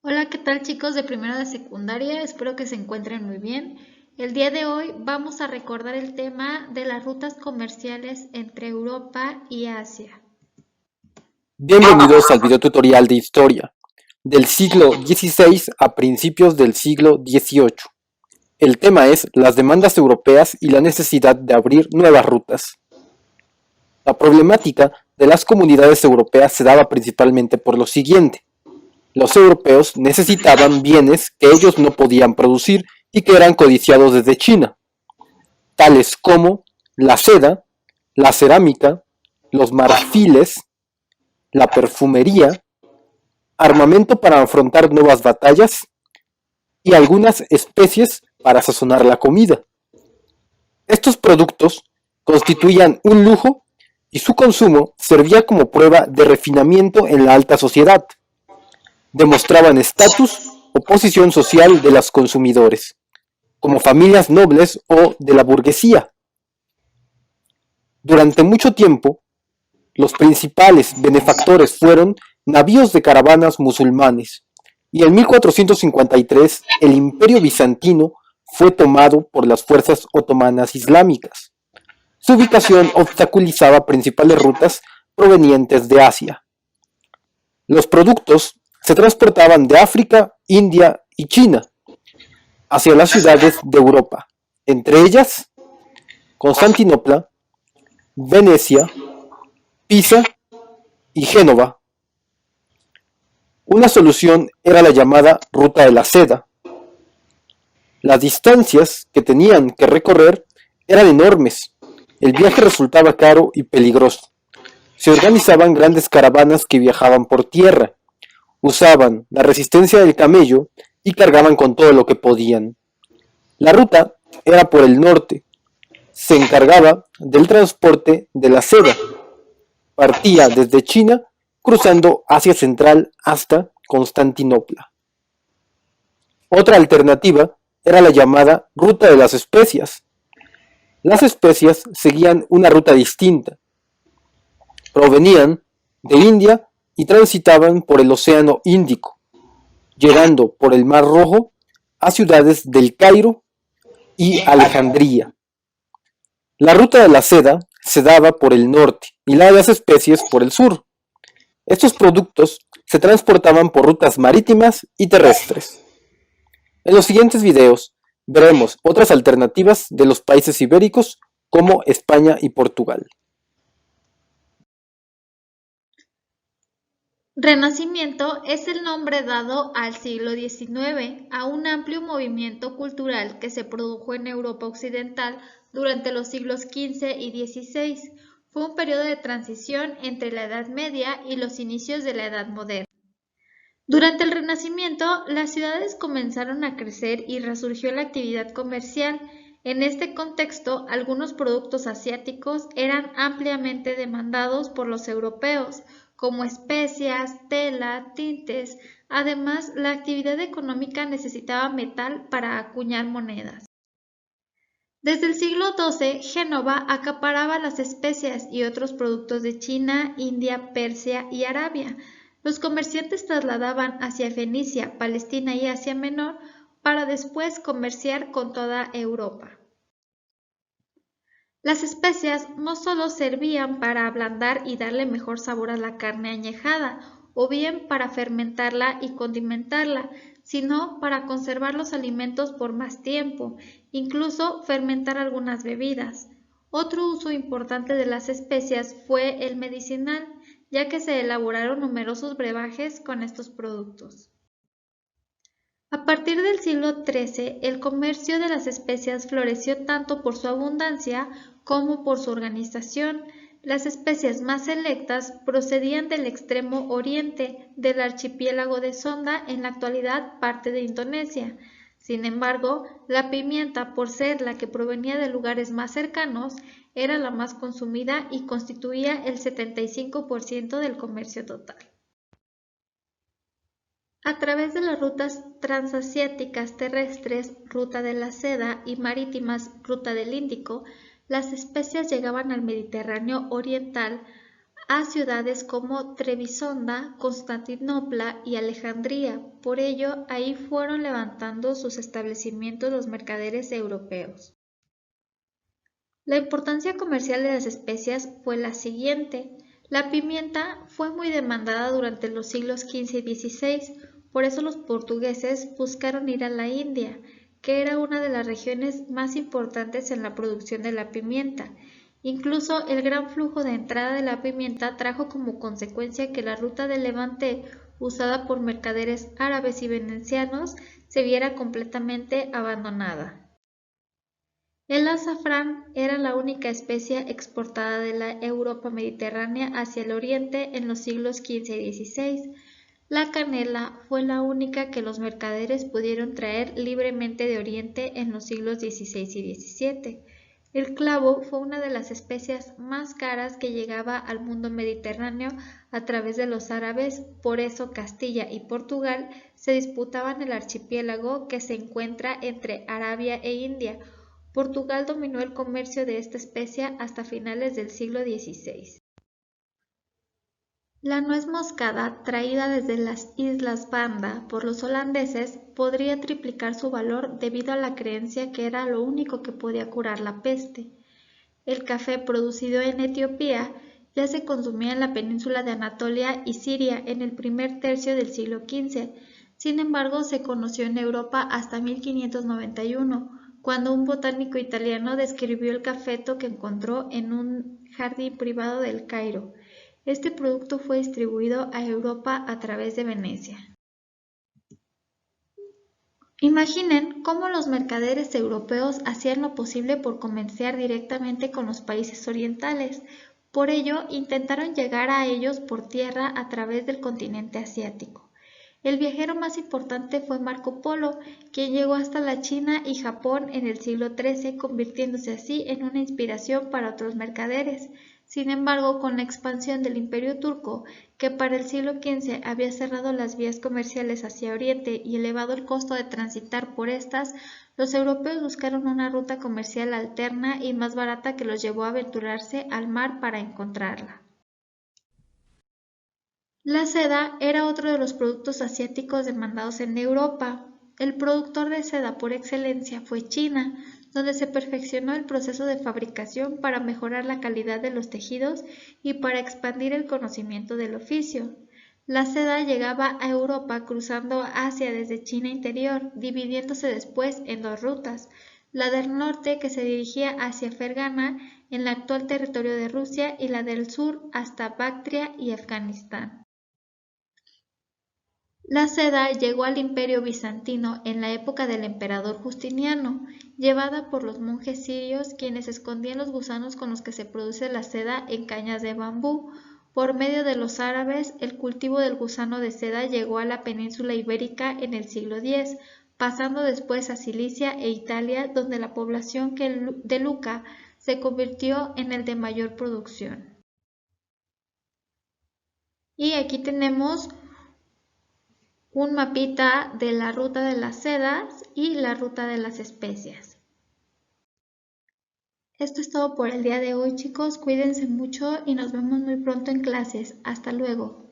Hola, ¿qué tal chicos de primero de secundaria? Espero que se encuentren muy bien. El día de hoy vamos a recordar el tema de las rutas comerciales entre Europa y Asia. Bienvenidos al video tutorial de historia del siglo XVI a principios del siglo XVIII. El tema es las demandas europeas y la necesidad de abrir nuevas rutas. La problemática de las comunidades europeas se daba principalmente por lo siguiente. Los europeos necesitaban bienes que ellos no podían producir y que eran codiciados desde China, tales como la seda, la cerámica, los marfiles, la perfumería, armamento para afrontar nuevas batallas y algunas especies para sazonar la comida. Estos productos constituían un lujo y su consumo servía como prueba de refinamiento en la alta sociedad. Demostraban estatus o posición social de los consumidores, como familias nobles o de la burguesía. Durante mucho tiempo, los principales benefactores fueron navíos de caravanas musulmanes, y en 1453 el Imperio bizantino fue tomado por las fuerzas otomanas islámicas. Su ubicación obstaculizaba principales rutas provenientes de Asia. Los productos se transportaban de África, India y China hacia las ciudades de Europa, entre ellas Constantinopla, Venecia, Pisa y Génova. Una solución era la llamada Ruta de la Seda. Las distancias que tenían que recorrer eran enormes. El viaje resultaba caro y peligroso. Se organizaban grandes caravanas que viajaban por tierra, usaban la resistencia del camello y cargaban con todo lo que podían. La ruta era por el norte. Se encargaba del transporte de la seda. Partía desde China, cruzando Asia Central hasta Constantinopla. Otra alternativa era la llamada Ruta de las Especias. Las especias seguían una ruta distinta. Provenían de India y transitaban por el Océano Índico, llegando por el Mar Rojo a ciudades del Cairo y Alejandría. La ruta de la seda se daba por el norte y la de las especies por el sur. Estos productos se transportaban por rutas marítimas y terrestres. En los siguientes videos veremos otras alternativas de los países ibéricos como España y Portugal. Renacimiento es el nombre dado al siglo XIX, a un amplio movimiento cultural que se produjo en Europa Occidental durante los siglos XV y XVI. Fue un periodo de transición entre la Edad Media y los inicios de la Edad Moderna. Durante el Renacimiento, las ciudades comenzaron a crecer y resurgió la actividad comercial. En este contexto, algunos productos asiáticos eran ampliamente demandados por los europeos, como especias, tela, tintes. Además, la actividad económica necesitaba metal para acuñar monedas. Desde el siglo XII, Génova acaparaba las especias y otros productos de China, India, Persia y Arabia. Los comerciantes trasladaban hacia Fenicia, Palestina y Asia Menor para después comerciar con toda Europa. Las especias no solo servían para ablandar y darle mejor sabor a la carne añejada, o bien para fermentarla y condimentarla, sino para conservar los alimentos por más tiempo, incluso fermentar algunas bebidas. Otro uso importante de las especias fue el medicinal, ya que se elaboraron numerosos brebajes con estos productos. A partir del siglo XIII, el comercio de las especias floreció tanto por su abundancia como por su organización. Las especias más selectas procedían del extremo oriente del archipiélago de Sonda, en la actualidad parte de Indonesia. Sin embargo, la pimienta, por ser la que provenía de lugares más cercanos, era la más consumida y constituía el 75% del comercio total. A través de las rutas transasiáticas terrestres, Ruta de la Seda, y marítimas, Ruta del Índico, las especias llegaban al Mediterráneo oriental a ciudades como Trebisonda, Constantinopla y Alejandría. Por ello, ahí fueron levantando sus establecimientos los mercaderes europeos. La importancia comercial de las especias fue la siguiente. La pimienta fue muy demandada durante los siglos XV y XVI, por eso los portugueses buscaron ir a la India, que era una de las regiones más importantes en la producción de la pimienta. Incluso el gran flujo de entrada de la pimienta trajo como consecuencia que la ruta de Levante, usada por mercaderes árabes y venecianos, se viera completamente abandonada. El azafrán era la única especia exportada de la Europa mediterránea hacia el oriente en los siglos XV y XVI. La canela fue la única que los mercaderes pudieron traer libremente de oriente en los siglos XVI y XVII. El clavo fue una de las especias más caras que llegaba al mundo mediterráneo a través de los árabes, por eso Castilla y Portugal se disputaban el archipiélago que se encuentra entre Arabia e India. Portugal dominó el comercio de esta especia hasta finales del siglo XVI. La nuez moscada, traída desde las Islas Banda por los holandeses, podría triplicar su valor debido a la creencia que era lo único que podía curar la peste. El café producido en Etiopía ya se consumía en la península de Anatolia y Siria en el primer tercio del siglo XV. Sin embargo, se conoció en Europa hasta 1591, cuando un botánico italiano describió el cafeto que encontró en un jardín privado del Cairo. Este producto fue distribuido a Europa a través de Venecia. Imaginen cómo los mercaderes europeos hacían lo posible por comerciar directamente con los países orientales. Por ello, intentaron llegar a ellos por tierra a través del continente asiático. El viajero más importante fue Marco Polo, quien llegó hasta la China y Japón en el siglo XIII, convirtiéndose así en una inspiración para otros mercaderes. Sin embargo, con la expansión del Imperio turco, que para el siglo XV había cerrado las vías comerciales hacia Oriente y elevado el costo de transitar por estas, los europeos buscaron una ruta comercial alterna y más barata que los llevó a aventurarse al mar para encontrarla. La seda era otro de los productos asiáticos demandados en Europa. El productor de seda por excelencia fue China, donde se perfeccionó el proceso de fabricación para mejorar la calidad de los tejidos y para expandir el conocimiento del oficio. La seda llegaba a Europa cruzando Asia desde China interior, dividiéndose después en dos rutas, la del norte que se dirigía hacia Fergana, en el actual territorio de Rusia, y la del sur hasta Bactria y Afganistán. La seda llegó al Imperio bizantino en la época del emperador Justiniano, llevada por los monjes sirios, quienes escondían los gusanos con los que se produce la seda en cañas de bambú. Por medio de los árabes, el cultivo del gusano de seda llegó a la península ibérica en el siglo X, pasando después a Cilicia e Italia, donde la población de Lucca se convirtió en el de mayor producción. Y aquí tenemos un mapita de la ruta de las sedas y la ruta de las especias. Esto es todo por el día de hoy, chicos. Cuídense mucho y nos vemos muy pronto en clases. Hasta luego.